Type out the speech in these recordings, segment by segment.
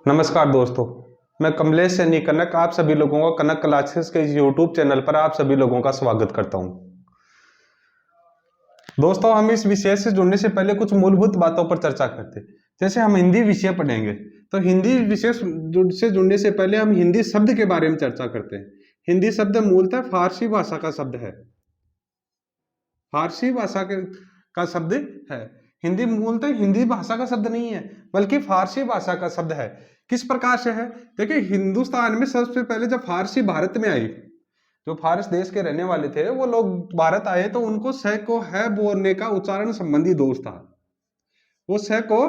नमस्कार दोस्तों, मैं कमलेश सैनी कनक आप सभी लोगों का कनक क्लासेस के यूट्यूब चैनल पर आप सभी लोगों का स्वागत करता हूं। दोस्तों, हम इस विषय से जुड़ने से पहले कुछ मूलभूत बातों पर चर्चा करते हैं। जैसे हम हिंदी विषय पढ़ेंगे तो हिंदी विषय से जुड़ने से पहले हम हिंदी शब्द के बारे में चर्चा करते हैं। हिंदी शब्द मूलतः फारसी भाषा का शब्द है। फारसी भाषा का शब्द है। हिंदी मूलतः हिंदी भाषा का शब्द नहीं है, बल्कि फारसी भाषा का शब्द है। किस प्रकार से है? देखिए, हिंदुस्तान में सबसे पहले जब फारसी भारत में आई, जो फारस देश के रहने वाले थे वो लोग भारत आए तो उनको स को है बोलने का उच्चारण संबंधी दोष था। वो स को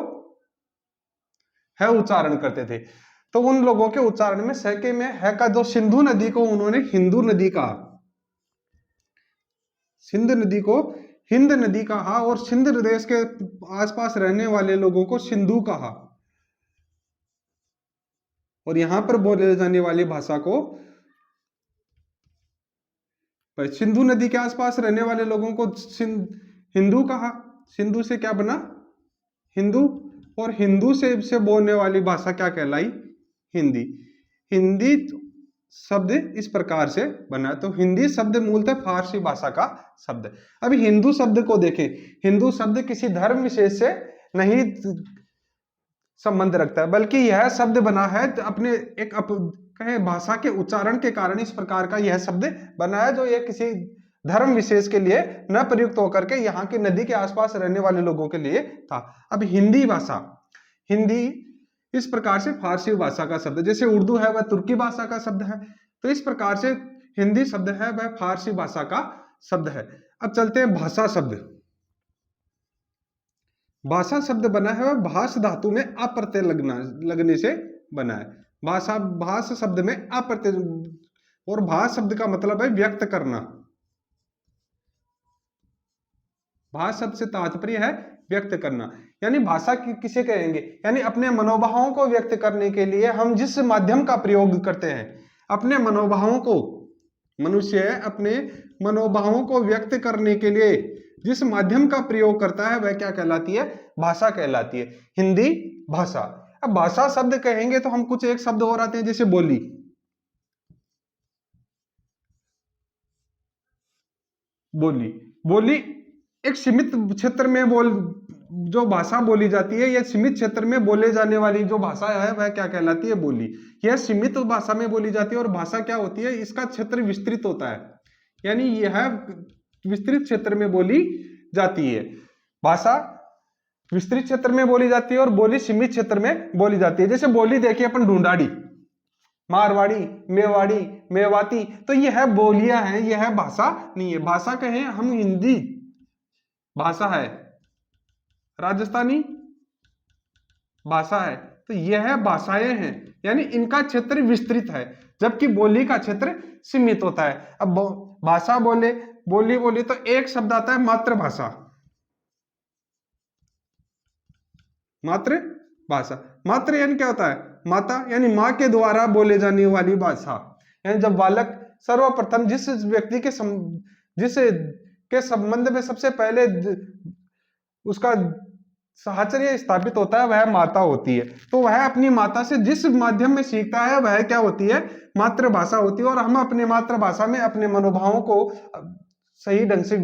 है उच्चारण करते थे, तो उन लोगों के उच्चारण में स के में है का जो सिंधु नदी को उन्होंने हिंदू नदी कहा, सिंध नदी को हिंद नदी कहा और सिंध देश के आसपास रहने वाले लोगों को सिंधु कहा। और यहां पर बोले जाने वाली भाषा को सिंधु नदी के आसपास रहने वाले लोगों को हिंदू कहा। सिंधु से क्या बना? हिंदू। और हिंदू से बोलने वाली भाषा क्या कहलाई? हिंदी। हिंदी शब्द इस प्रकार से बना। तो हिंदी शब्द मूलतः फारसी भाषा का शब्द है। अभी हिंदू शब्द को देखें। हिंदू शब्द किसी धर्म विशेष से नहीं संबंध रखता है, बल्कि यह शब्द बना है अपने एक कहे भाषा के उच्चारण के कारण इस प्रकार का यह शब्द बना है, जो ये किसी धर्म विशेष के लिए न प्रयुक्त होकर के यहाँ की नदी के आसपास रहने वाले लोगों के लिए था। अब हिंदी भाषा, हिंदी इस प्रकार से फारसी भाषा का शब्द, जैसे उर्दू है वह तुर्की भाषा का शब्द है, तो इस प्रकार से हिंदी शब्द है वह फारसी भाषा का शब्द है। अब चलते हैं भाषा शब्द। भाषा शब्द बना है वह भाष धातु में अप्रत्यय लगने से बना है। भाष शब्द में अप्रत्यय, और भाष शब्द का मतलब है व्यक्त करना। भाष शब्द से तात्पर्य है व्यक्त करना, यानी भाषा किसे कहेंगे? यानी अपने मनोभावों को व्यक्त करने के लिए हम जिस माध्यम का प्रयोग करते हैं, अपने मनोभावों को, मनुष्य अपने मनोभावों को व्यक्त करने के लिए जिस माध्यम का प्रयोग करता है वह क्या कहलाती है? भाषा कहलाती है। हिंदी भाषा। अब भाषा शब्द कहेंगे तो हम कुछ एक शब्द और आते हैं, जैसे बोली। बोली, बोली एक सीमित क्षेत्र में जो भाषा बोली जाती है, यह सीमित क्षेत्र में बोले जाने वाली जो भाषा है वह क्या कहलाती है? बोली। यह सीमित भाषा में बोली जाती है। और भाषा क्या होती है? इसका क्षेत्र विस्तृत होता है, यानी यह विस्तृत क्षेत्र में बोली जाती है। भाषा विस्तृत क्षेत्र में बोली जाती है और बोली सीमित क्षेत्र में बोली जाती है। जैसे बोली देखिए अपन, ढूंढाड़ी, मारवाड़ी, मेवाड़ी, मेवाती, तो यह बोलियां हैं, यह भाषा नहीं है। भाषा कहें हम, हिंदी भाषा है, राजस्थानी भाषा है, तो यह भाषाएं हैं, यानी इनका क्षेत्र विस्तृत है, जबकि बोली का क्षेत्र सीमित होता है। अब भाषा बोले, बोली तो एक शब्द आता है मातृभाषा। मातृभाषा, मातृ यानी क्या होता है? माता, यानी माँ के द्वारा बोले जाने वाली भाषा। यानी जब बालक सर्वप्रथम जिस व्यक्ति के संबंध में सबसे पहले उसका साहचर्य स्थापित होता है वह माता होती है। तो वह अपनी माता से जिस माध्यम में सीखता है वह क्या होती है? मातृभाषा होती है। और हम अपने मातृभाषा में अपने मनोभावों को सही ढंग से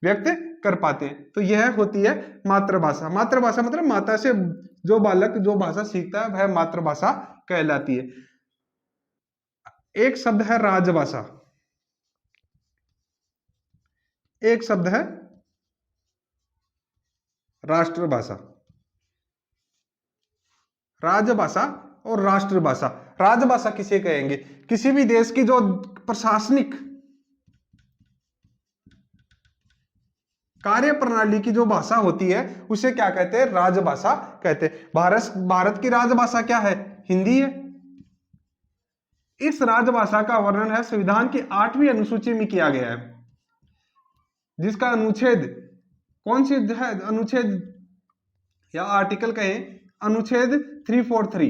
व्यक्त कर पाते हैं, तो यह होती है मातृभाषा। मातृभाषा मतलब माता से जो बालक जो भाषा सीखता है वह मातृभाषा कहलाती है। एक शब्द है राजभाषा, एक शब्द है राष्ट्रभाषा। राजभाषा और राष्ट्रभाषा। राजभाषा किसे कहेंगे? किसी भी देश की जो प्रशासनिक कार्य प्रणाली की जो भाषा होती है उसे क्या कहते हैं? राजभाषा कहते हैं। भारत की राजभाषा क्या है? हिंदी है। इस राजभाषा का वर्णन है संविधान की 8वीं अनुसूची में किया गया है, जिसका अनुच्छेद कौन सी है? अनुच्छेद या आर्टिकल कहें, अनुच्छेद 343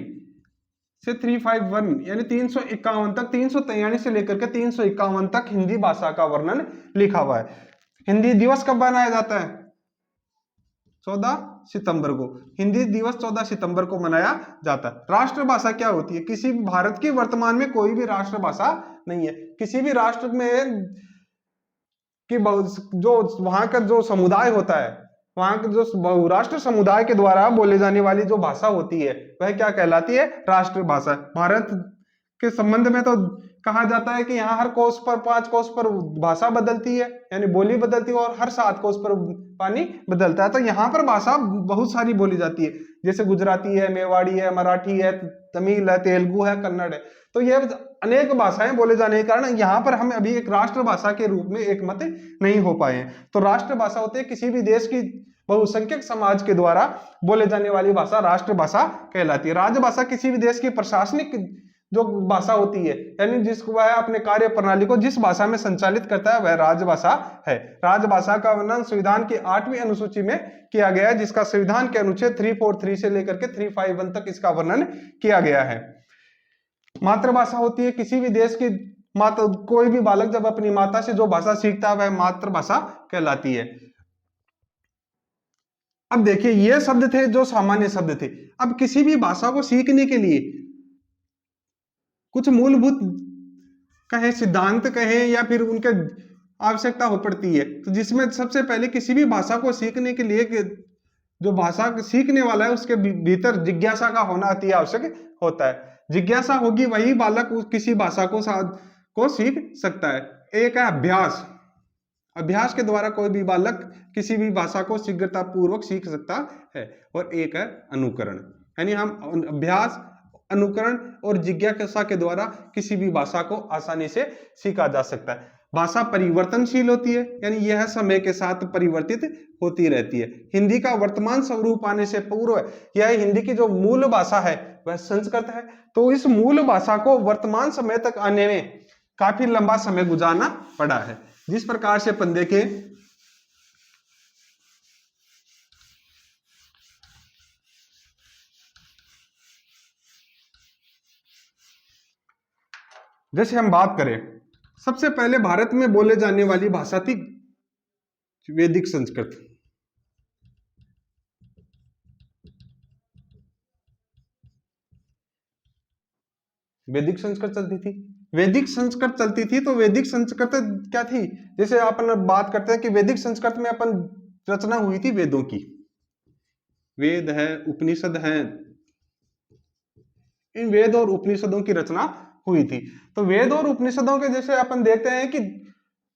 से 351, यानी 351 तक, 343 से लेकर के 351 तक हिंदी भाषा का वर्णन लिखा हुआ है। हिंदी दिवस कब मनाया जाता है? 14 सितंबर को। हिंदी दिवस 14 सितंबर को मनाया जाता है। राष्ट्रभाषा क्या होती है? किसी भी भारत की वर्तमान में कोई भी राष्ट्रभाषा नहीं है। किसी भी राष्ट्र में कि जो वहां का जो समुदाय होता है, वहां के जो बहुराष्ट्र समुदाय के द्वारा बोले जाने वाली जो भाषा होती है वह क्या कहलाती है? राष्ट्रभाषा। भारत के संबंध में तो कहा जाता है कि यहाँ हर कोस पर 5 कोस पर भाषा बदलती है, यानी बोली बदलती है, और हर 7 कोस पर पानी बदलता है। तो यहाँ पर भाषा बहुत सारी बोली जाती है, जैसे गुजराती है, मेवाड़ी है, मराठी है, तमिल है, तेलुगु है, कन्नड़ है। तो ये अनेक भाषाएं बोले जाने के कारण यहाँ पर हम अभी एक राष्ट्रभाषा के रूप में एकमत नहीं हो पाए हैं। तो राष्ट्रभाषा होती है किसी भी देश की बहुसंख्यक समाज के द्वारा बोले जाने वाली भाषा राष्ट्रभाषा कहलाती है। राजभाषा किसी भी देश की प्रशासनिक जो भाषा होती है, यानी जिसको वह अपने कार्य प्रणाली को जिस भाषा में संचालित करता है वह राजभाषा है। राजभाषा का वर्णन संविधान की 8वीं अनुसूची में किया गया है, जिसका संविधान के अनुच्छेद 343 से लेकर के 351 तक इसका वर्णन किया गया है। मातृभाषा होती है किसी भी देश की कोई भी बालक जब अपनी माता से जो भाषा सीखता है वह मातृभाषा कहलाती है। अब देखिए, ये शब्द थे जो सामान्य शब्द थे। अब किसी भी भाषा को सीखने के लिए कुछ मूलभूत कहे, सिद्धांत कहे, या फिर उनके आवश्यकता हो पड़ती है। तो जिसमें सबसे पहले किसी भी भाषा को सीखने के लिए जो भाषा सीखने वाला है उसके भीतर जिज्ञासा का होना अति आवश्यक होता है। जिज्ञासा होगी वही बालक किसी भाषा को सीख सकता है। एक है अभ्यास। अभ्यास के द्वारा कोई भी बालक किसी भी भाषा को शीघ्रता पूर्वक सीख सकता है। और एक है अनुकरण, यानी हम अभ्यास, अनुकरण और जिज्ञासा के द्वारा किसी भी भाषा को आसानी से सीखा जा सकता है। भाषा परिवर्तनशील होती है, यानी यह समय के साथ परिवर्तित होती रहती है। हिंदी का वर्तमान स्वरूप आने से पूर्व यह हिंदी की जो मूल भाषा है वह संस्कृत है। तो इस मूल भाषा को वर्तमान समय तक आने में काफी लंबा समय गुजारना पड़ा है। जिस प्रकार से अपन देखें, जैसे हम बात करें, सबसे पहले भारत में बोले जाने वाली भाषा थी वैदिक संस्कृत। वैदिक संस्कृत चलती थी। वैदिक संस्कृत चलती थी तो वैदिक संस्कृत क्या थी? जैसे अपन बात करते हैं कि वैदिक संस्कृत में अपन रचना हुई थी वेदों की। वेद है, उपनिषद है, इन वेद और उपनिषदों की रचना हुई थी। तो वेद और उपनिषदों के जैसे अपन देखते हैं कि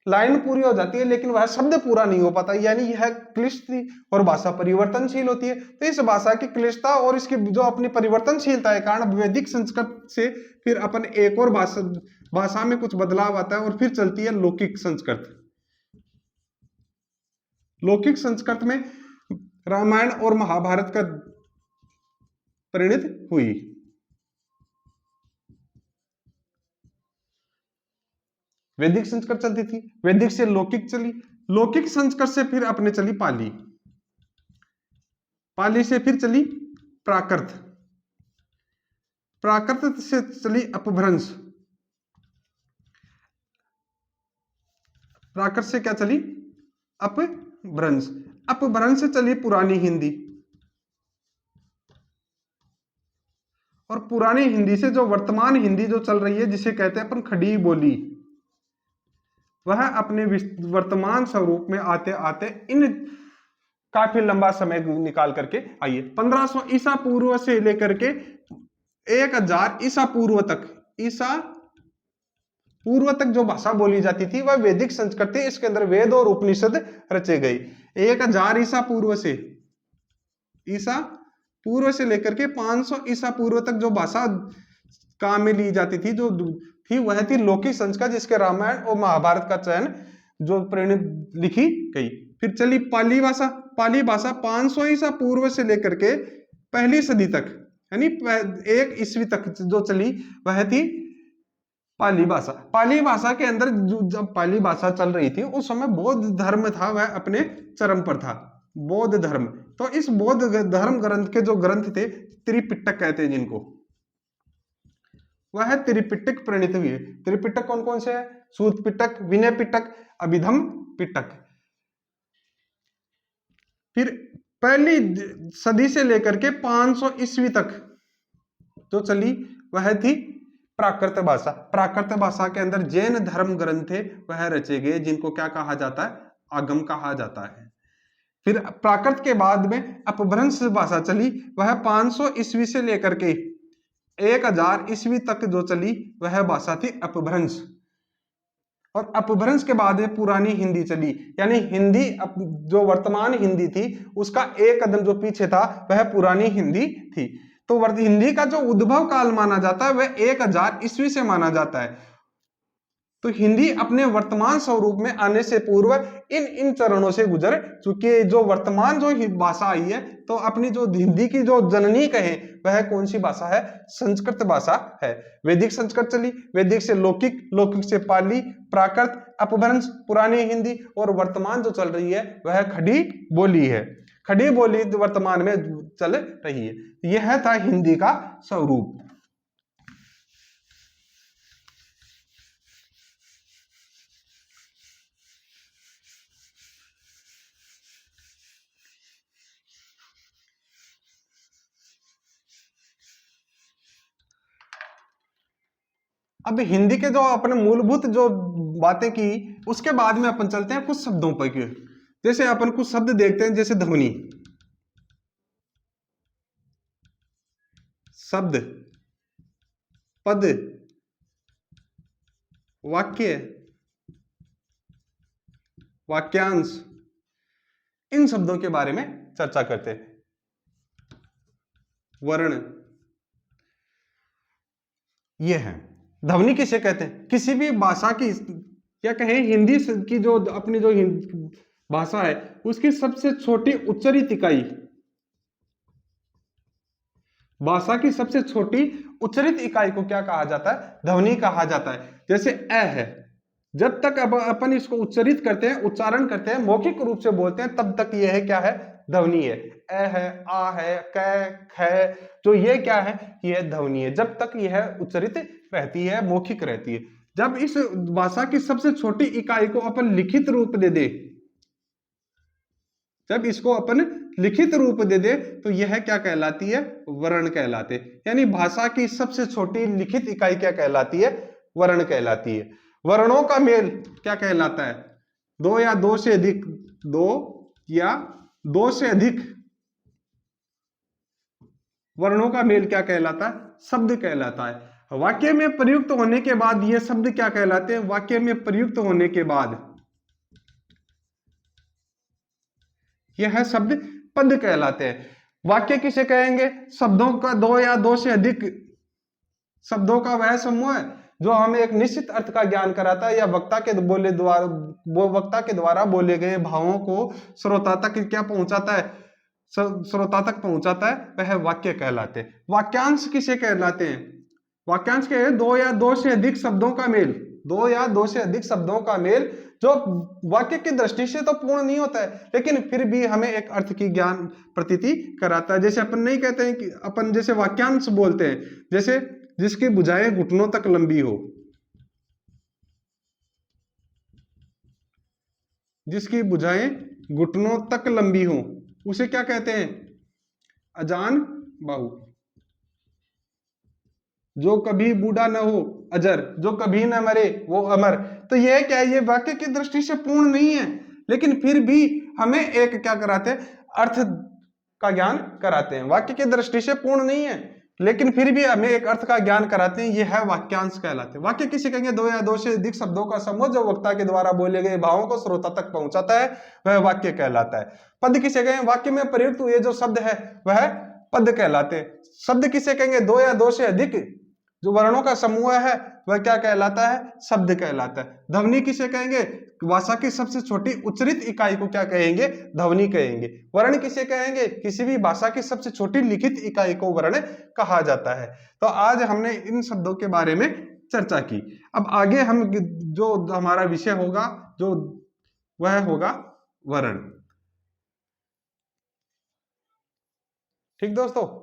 लाइन पूरी हो जाती है लेकिन वह शब्द पूरा नहीं हो पाता, यानी यह क्लिष्ट थी और भाषा परिवर्तनशील होती है। तो इस भाषा की क्लिष्टता और इसकी जो अपनी परिवर्तनशीलता के कारण वैदिक संस्कृत से फिर अपन एक और भाषा में कुछ बदलाव आता है और फिर चलती है लौकिक संस्कृत। लौकिक संस्कृत में रामायण और महाभारत का परिणत हुई। वैदिक संस्कृत चलती थी, वैदिक से लौकिक चली, लौकिक संस्कृत से फिर अपने चली पाली, पाली से फिर चली प्राकृत, प्राकृत से चली अपभ्रंश, प्राकृत से क्या चली? अपभ्रंश, अपभ्रंश से चली पुरानी हिंदी, और पुरानी हिंदी से जो वर्तमान हिंदी जो चल रही है जिसे कहते हैं अपन खड़ी बोली, वह अपने वर्तमान स्वरूप में आते आते इन काफी लंबा समय निकाल करके आई है। 1500 ईसा पूर्व से लेकर के 1000 ईसा पूर्व तक, ईसा पूर्व तक जो भाषा बोली जाती थी वह वैदिक संस्कृत थी। इसके अंदर वेद और उपनिषद रचे गए। 1000 ईसा पूर्व से, ईसा पूर्व से लेकर के 500 ईसा पूर्व तक जो भाषा काम में ली जाती थी जो थी वह थी लौकिक संस्कृत, जिसके रामायण और महाभारत का चयन जो परिणत लिखी गई। फिर चली पाली भाषा। पाली भाषा 500 ईसा पूर्व से लेकर के पहली सदी तक, यानी 1 ईस्वी तक जो चली वह थी पाली भाषा। पाली भाषा के अंदर जब पाली भाषा चल रही थी उस समय बौद्ध धर्म था वह अपने चरम पर था, बौद्ध धर्म। तो इस बौद्ध धर्म ग्रंथ के जो ग्रंथ थे, त्रिपिटक कहते हैं जिनको, वह त्रिपिटक प्रणीत हुई है। त्रिपिटक कौन कौन से है? सूत पिटक, विनय पिटक, अभिधम पिटक। फिर पहली सदी से लेकर के 500 ईस्वी तक जो चली वह थी प्राकृत भाषा। प्राकृत भाषा के अंदर जैन धर्म ग्रंथ थे वह रचे गए, जिनको क्या कहा जाता है, आगम कहा जाता है। फिर प्राकृत के बाद में अपभ्रंश भाषा चली, वह 500 ईस्वी से लेकर के 1000 ईस्वी तक जो चली वह भाषा थी अपभ्रंश। और अपभ्रंश के बाद में पुरानी हिंदी चली, यानी हिंदी जो वर्तमान हिंदी थी उसका एक कदम जो पीछे था वह पुरानी हिंदी थी। तो हिंदी का जो उद्भव काल माना जाता है वह 1000 ईस्वी से माना जाता है। तो हिंदी अपने वर्तमान स्वरूप में आने से पूर्व इन चरणों से गुजर चुकी है। जो वर्तमान जो भाषा आई है, तो अपनी जो हिंदी की जो जननी कहे वह कौन सी भाषा है, संस्कृत भाषा है। वैदिक संस्कृत चली, वैदिक से लौकिक, लौकिक से पाली, प्राकृत, अपभ्रंश, पुरानी हिंदी, और वर्तमान जो चल रही है वह खड़ी बोली है। खड़ी बोली वर्तमान में चल रही है। यह था हिंदी का स्वरूप। अब हिंदी के जो अपने मूलभूत जो बातें की, उसके बाद में अपन चलते हैं कुछ शब्दों पर की। जैसे अपन कुछ शब्द देखते हैं, जैसे ध्वनि शब्द, पद, वाक्य, वाक्यांश, इन शब्दों के बारे में चर्चा करते हैं। वर्ण, ये है ध्वनि। किसे कहते हैं, किसी भी भाषा की या कहें हिंदी की जो अपनी जो भाषा है उसकी सबसे छोटी उच्चरित इकाई, भाषा की सबसे छोटी उच्चरित इकाई को क्या कहा जाता है, ध्वनि कहा जाता है। जैसे अ है, जब तक अब अपन इसको उच्चरित करते हैं, उच्चारण करते हैं, मौखिक रूप से बोलते हैं, तब तक यह है क्या है, ध्वनि है। अ है, आ है, क, ख, जो ये क्या है, यह ध्वनि है। जब तक यह उच्चरित रहती है, मौखिक रहती है। जब इस भाषा की सबसे छोटी इकाई को अपन लिखित रूप दे दे, जब इसको अपन लिखित रूप दे दे, तो यह क्या कहलाती है, वर्ण कहलाते। यानी भाषा की सबसे छोटी लिखित इकाई क्या कहलाती है, वर्ण कहलाती है। वर्णों का मेल क्या कहलाता है, दो या दो से अधिक, दो या दो से अधिक वर्णों का मेल क्या कहलाता है, शब्द कहलाता है। वाक्य में प्रयुक्त होने के बाद ये शब्द क्या कहलाते हैं, वाक्य में प्रयुक्त होने के बाद यह शब्द पद कहलाते हैं। वाक्य किसे कहेंगे, शब्दों का दो या दो से अधिक शब्दों का वह समूह है जो हमें एक निश्चित अर्थ का ज्ञान कराता है, या वक्ता के द्वारा बोले गए भावों को श्रोता तक क्या पहुंचाता है, श्रोता तक पहुंचाता है, वह वाक्य कहलाते हैं। वाक्यांश किसे कहलाते हैं, वाक्यांश के दो या दो से अधिक शब्दों का मेल, दो या दो से अधिक शब्दों का मेल जो वाक्य की दृष्टि से तो पूर्ण नहीं होता है, लेकिन फिर भी हमें एक अर्थ की ज्ञान प्रतीति कराता है। जैसे अपन नहीं कहते हैं कि अपन जैसे वाक्यांश बोलते हैं, जैसे जिसकी भुजाएं घुटनों तक लंबी हो, जिसकी भुजाएं घुटनों तक लंबी हो, उसे क्या कहते हैं, अजान बाहु। जो कभी बूढ़ा न हो अजर, जो कभी न मरे वो अमर। तो यह क्या है, ये वाक्य की दृष्टि से पूर्ण नहीं है, लेकिन फिर भी हमें एक क्या कराते हैं, अर्थ का ज्ञान कराते हैं। वाक्य की दृष्टि से पूर्ण नहीं है, लेकिन फिर भी हमें एक अर्थ का ज्ञान कराते हैं, यह है वाक्यांश कहलाते हैं। वाक्य किसे कहेंगे, दो या दो से अधिक शब्दों का समूह जो वक्ता के द्वारा बोले गए भावों को श्रोता तक पहुंचाता है, वह वाक्य कहलाता है। पद किसे कहेंगे, वाक्य में प्रयुक्त हुए जो शब्द है वह पद कहलाते हैं। शब्द किसे कहेंगे, दो या दो से अधिक जो वर्णों का समूह है वह क्या कहलाता है, शब्द कहलाता है। ध्वनि किसे कहेंगे, भाषा की सबसे छोटी उच्चरित इकाई को क्या कहेंगे, ध्वनि कहेंगे। वर्ण किसे कहेंगे, किसी भी भाषा की सबसे छोटी लिखित इकाई को वर्ण कहा जाता है। तो आज हमने इन शब्दों के बारे में चर्चा की। अब आगे हम जो हमारा विषय होगा जो वह होगा वर्ण। ठीक दोस्तों।